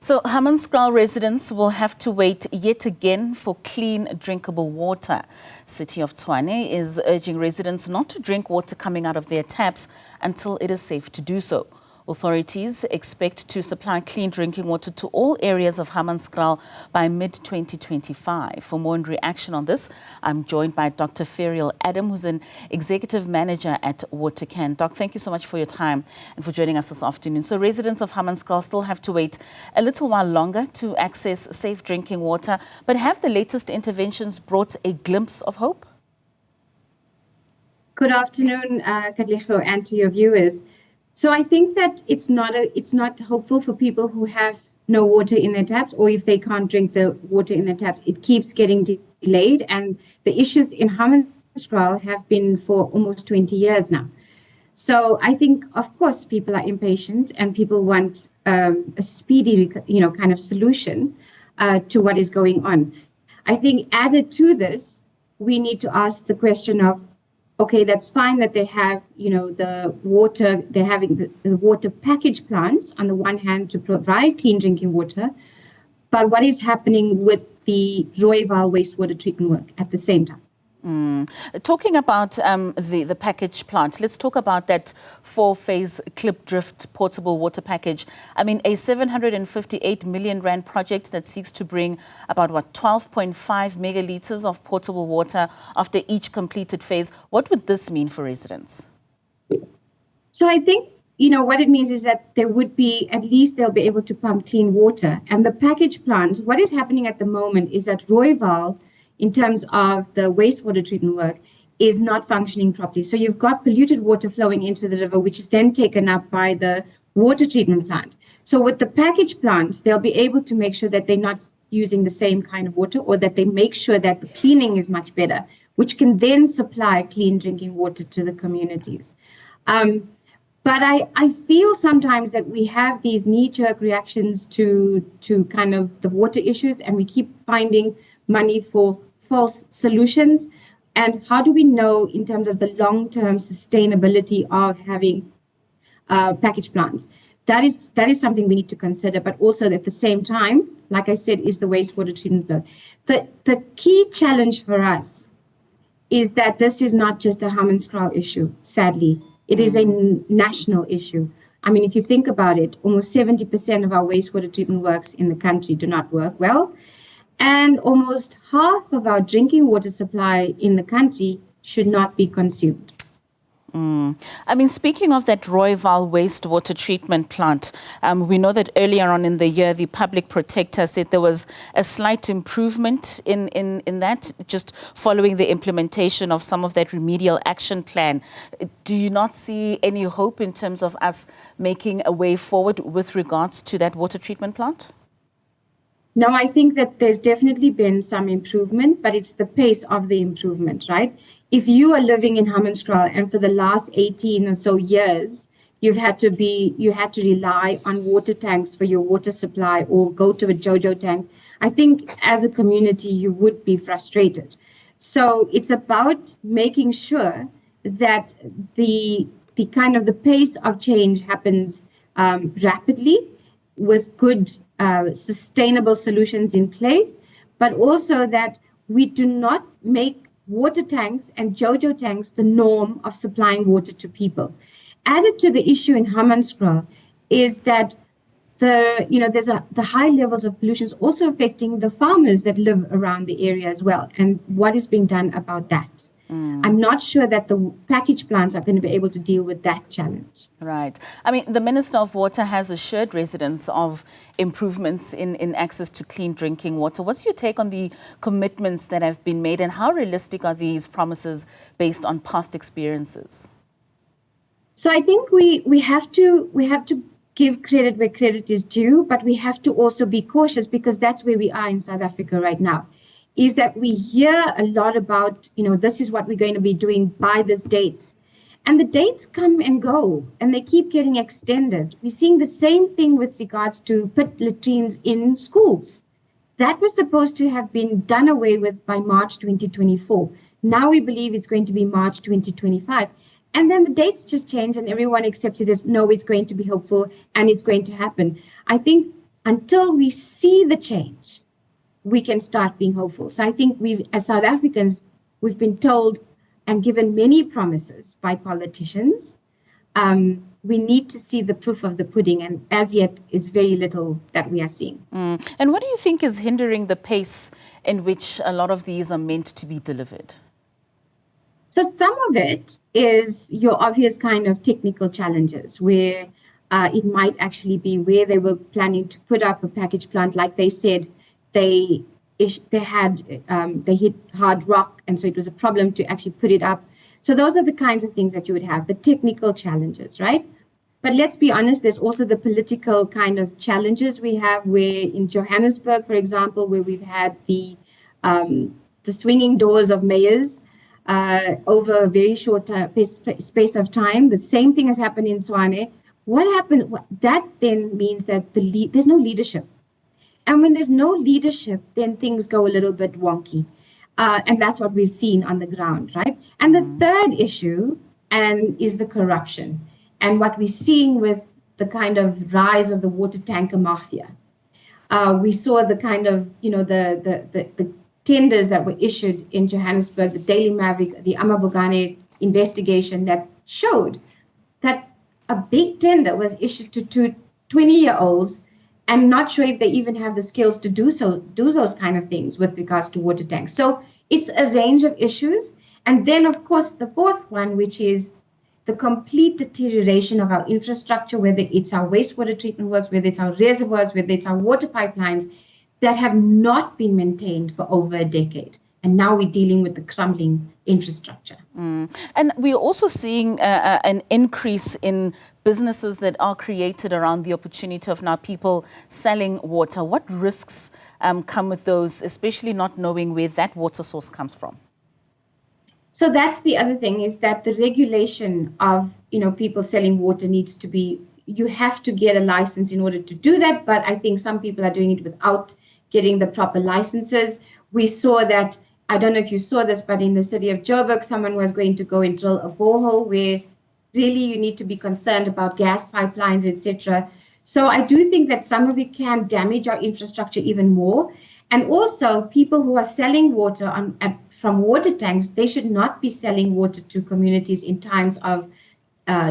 So Hammanskraal residents will have to wait yet again for clean drinkable water. City of Tshwane is urging residents not to drink water coming out of their taps until it is safe to do so. Authorities expect to supply clean drinking water to all areas of Hammanskraal by mid-2025. For more in reaction on this, I'm joined by Dr. Ferrial Adam, who's an executive manager at Watercan. Doc, thank you so much for your time and for joining us this afternoon. So residents of Hammanskraal still have to wait a little while longer to access safe drinking water, but have the latest interventions brought a glimpse of hope? Good afternoon, Katlego, and to your viewers. So I think that it's not hopeful for people who have no water in their taps, or if they can't drink the water in their taps, it keeps getting delayed. And the issues in Hammanskraal have been for almost 20 years now. So I think, of course, people are impatient and people want a speedy, kind of solution to what is going on. I think added to this, we need to ask the question of, okay, that's fine that they have, the water, they're having the water package plants on the one hand to provide clean drinking water, but what is happening with the Rooiwal wastewater treatment work at the same time? Talking about the package plant, let's talk about that 4-phase Klipdrift portable water package. I mean, a 758 million rand project that seeks to bring about, 12.5 megalitres of portable water after each completed phase. What would this mean for residents? So I think, what it means is that there would be, at least they'll be able to pump clean water. And the package plant, what is happening at the moment is that Rooiwal, in terms of the wastewater treatment work, is not functioning properly. So you've got polluted water flowing into the river, which is then taken up by the water treatment plant. So with the package plants, they'll be able to make sure that they're not using the same kind of water, or that they make sure that the cleaning is much better, which can then supply clean drinking water to the communities. But I feel sometimes that we have these knee-jerk reactions to kind of the water issues, and we keep finding money for false solutions. And how do we know in terms of the long-term sustainability of having package plants? That is something we need to consider, but also at the same time, like I said, is the wastewater treatment plant. The key challenge for us is that this is not just a Hammanskraal issue, sadly. It is a national issue. I mean, if you think about it, almost 70% of our wastewater treatment works in the country do not work well. And almost half of our drinking water supply in the country should not be consumed. I mean, speaking of that Rooiwal wastewater treatment plant, we know that earlier on in the year, the public protector said there was a slight improvement in that, just following the implementation of some of that remedial action plan. Do you not see any hope in terms of us making a way forward with regards to that water treatment plant? No, I think that there's definitely been some improvement, but it's the pace of the improvement, right? If you are living in Hammanskraal and for the last 18 or so years, you had to rely on water tanks for your water supply or go to a JoJo tank, I think as a community, you would be frustrated. So it's about making sure that the kind of the pace of change happens rapidly with good sustainable solutions in place, but also that we do not make water tanks and JoJo tanks the norm of supplying water to people. Added to the issue in Hammanskraal is that the high levels of pollution is also affecting the farmers that live around the area as well. And what is being done about that? I'm not sure that the package plants are going to be able to deal with that challenge. Right. I mean, the Minister of Water has assured residents of improvements in access to clean drinking water. What's your take on the commitments that have been made, and how realistic are these promises based on past experiences? So I think we have to give credit where credit is due, but we have to also be cautious, because that's where we are in South Africa right now. Is that we hear a lot about, this is what we're going to be doing by this date. And the dates come and go, and they keep getting extended. We're seeing the same thing with regards to pit latrines in schools. That was supposed to have been done away with by March 2024. Now we believe it's going to be March 2025. And then the dates just change and everyone accepts it as, no, it's going to be hopeful and it's going to happen. I think until we see the change, we can start being hopeful. So I think as South Africans, we've been told and given many promises by politicians. We need to see the proof of the pudding, and as yet, it's very little that we are seeing. And what do you think is hindering the pace in which a lot of these are meant to be delivered? So some of it is your obvious kind of technical challenges where it might actually be where they were planning to put up a package plant. Like they said, they hit hard rock, and so it was a problem to actually put it up. So those are the kinds of things that you would have, the technical challenges, right? But let's be honest, there's also the political kind of challenges we have where in Johannesburg, for example, where we've had the swinging doors of mayors over a very short space of time. The same thing has happened in Tshwane. What happened? That then means that there's no leadership. And when there's no leadership, then things go a little bit wonky. And that's what we've seen on the ground, right? And the third issue is the corruption. And what we're seeing with the kind of rise of the water tanker mafia. We saw the kind of, the tenders that were issued in Johannesburg, the Daily Maverick, the Amabogane investigation that showed that a big tender was issued to two 20-year-olds and not sure if they even have the skills to do those kind of things with regards to water tanks. So it's a range of issues. And then, of course, the fourth one, which is the complete deterioration of our infrastructure, whether it's our wastewater treatment works, whether it's our reservoirs, whether it's our water pipelines, that have not been maintained for over a decade. And now we're dealing with the crumbling infrastructure. And we're also seeing an increase in businesses that are created around the opportunity of now people selling water. What risks come with those, especially not knowing where that water source comes from? So that's the other thing, is that the regulation of people selling water needs to be, you have to get a license in order to do that. But I think some people are doing it without getting the proper licenses. We saw that, I don't know if you saw this, but in the city of Joburg, someone was going to go and drill a borehole where really you need to be concerned about gas pipelines, etc. So I do think that some of it can damage our infrastructure even more. And also people who are selling water from water tanks, they should not be selling water to communities in times of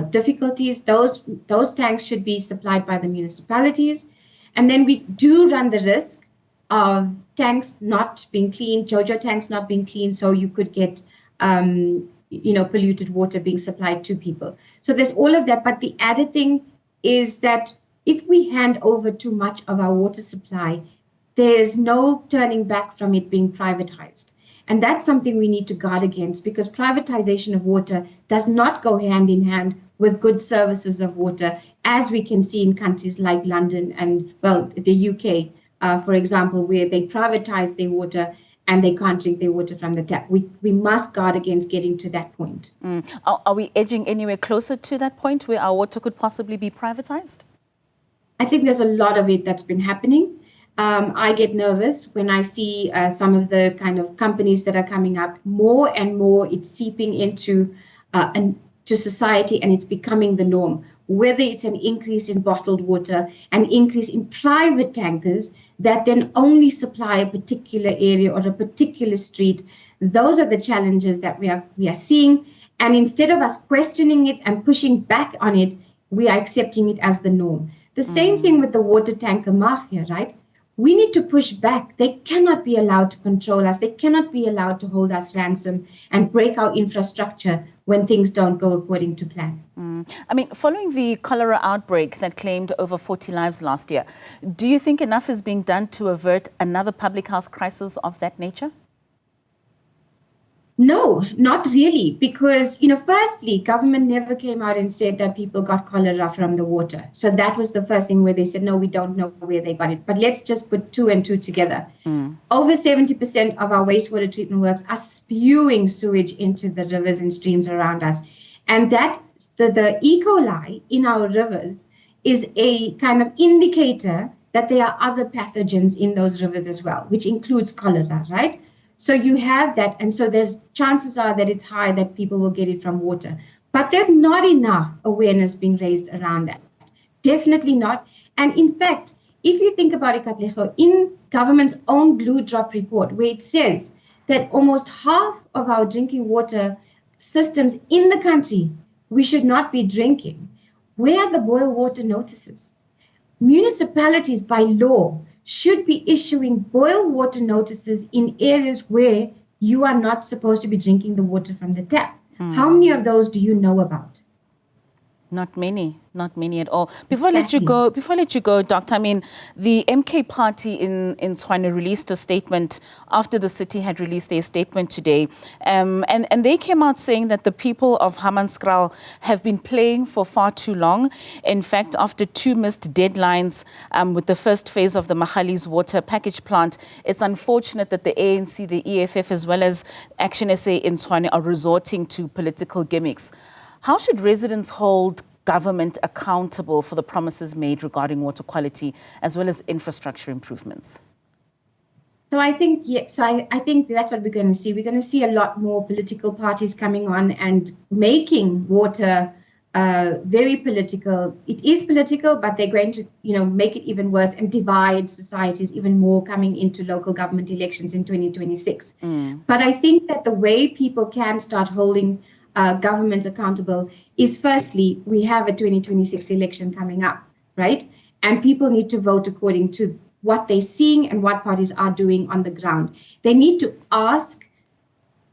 difficulties. Those tanks should be supplied by the municipalities. And then we do run the risk of tanks not being clean, JoJo tanks not being clean, so you could get polluted water being supplied to people. So there's all of that. But the added thing is that if we hand over too much of our water supply, there's no turning back from it being privatized. And that's something we need to guard against, because privatization of water does not go hand in hand with good services of water, as we can see in countries like London and, well, the UK, for example, where they privatize their water and they can't drink their water from the tap. We must guard against getting to that point. Are we edging anywhere closer to that point where our water could possibly be privatized? I think there's a lot of it that's been happening. I get nervous when I see some of the kind of companies that are coming up. More and more, it's seeping into to society, and it's becoming the norm. Whether it's an increase in bottled water, an increase in private tankers that then only supply a particular area or a particular street, those are the challenges that we are seeing. And instead of us questioning it and pushing back on it, we are accepting it as the norm. The same thing with the water tanker mafia, right? We need to push back. They cannot be allowed to control us. They cannot be allowed to hold us ransom and break our infrastructure when things don't go according to plan. I mean, following the cholera outbreak that claimed over 40 lives last year, do you think enough is being done to avert another public health crisis of that nature? No, not really, because, firstly, government never came out and said that people got cholera from the water. So that was the first thing where they said, no, we don't know where they got it. But let's just put two and two together. Over 70% of our wastewater treatment works are spewing sewage into the rivers and streams around us. And that the E. coli in our rivers is a kind of indicator that there are other pathogens in those rivers as well, which includes cholera, right? So you have that, and so there's chances are that it's high that people will get it from water. But there's not enough awareness being raised around that. Definitely not. And in fact, if you think about it, Katlego, in government's own Blue Drop report, where it says that almost half of our drinking water systems in the country we should not be drinking, where are the boil water notices? Municipalities by law should be issuing boil water notices in areas where you are not supposed to be drinking the water from the tap. How many of those do you know about? Not many at all. Before I let you go, Doctor, I mean, the MK party in Tshwane released a statement after the city had released their statement today. And they came out saying that the people of Hammanskraal have been playing for far too long. In fact, after 2 missed deadlines with the first phase of the Magalies water package plant, it's unfortunate that the ANC, the EFF, as well as Action SA in Tshwane are resorting to political gimmicks. How should residents hold government accountable for the promises made regarding water quality as well as infrastructure improvements? So I think, I think that's what we're going to see. We're going to see a lot more political parties coming on and making water very political. It is political, but they're going to, make it even worse and divide societies even more coming into local government elections in 2026. But I think that the way people can start holding governments accountable is, firstly, we have a 2026 election coming up, right? And people need to vote according to what they're seeing and what parties are doing on the ground. They need to ask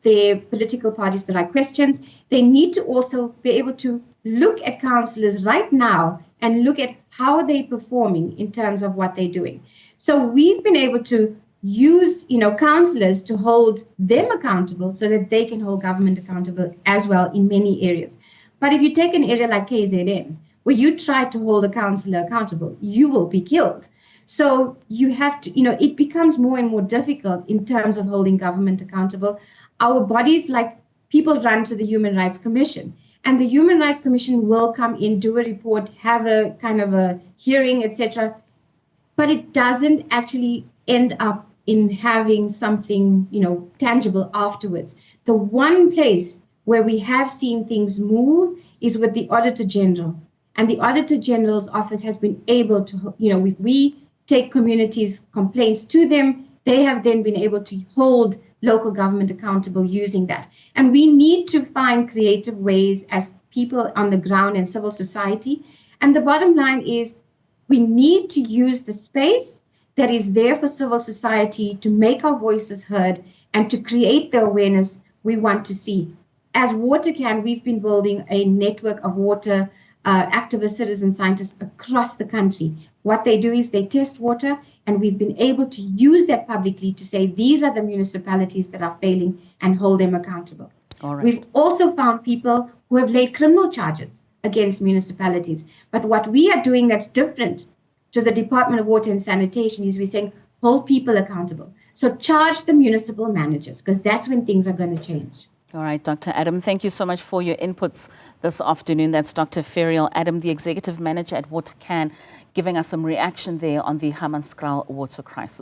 their political parties the right questions. They need to also be able to look at councillors right now and look at how they're performing in terms of what they're doing. So we've been able to use, councillors to hold them accountable so that they can hold government accountable as well in many areas. But if you take an area like KZN, where you try to hold a councillor accountable, you will be killed. So you have to, it becomes more and more difficult in terms of holding government accountable. Our bodies, like people run to the Human Rights Commission, and the Human Rights Commission will come in, do a report, have a kind of a hearing, etc. But it doesn't actually end up in having something, tangible afterwards. The one place where we have seen things move is with the Auditor General. And the Auditor General's office has been able to, if we take communities' complaints to them, they have then been able to hold local government accountable using that. And we need to find creative ways as people on the ground and civil society. And the bottom line is we need to use the space that is there for civil society to make our voices heard and to create the awareness we want to see. As Watercan, we've been building a network of water activist citizen scientists across the country. What they do is they test water, and we've been able to use that publicly to say these are the municipalities that are failing and hold them accountable. All right. We've also found people who have laid criminal charges against municipalities. But what we are doing that's different to the Department of Water and Sanitation is we're saying hold people accountable. So charge the municipal managers, because that's when things are going to change. All right, Dr. Adam, thank you so much for your inputs this afternoon. That's Dr. Ferrial Adam, the Executive Manager at Watercan, giving us some reaction there on the Hammanskraal water crisis.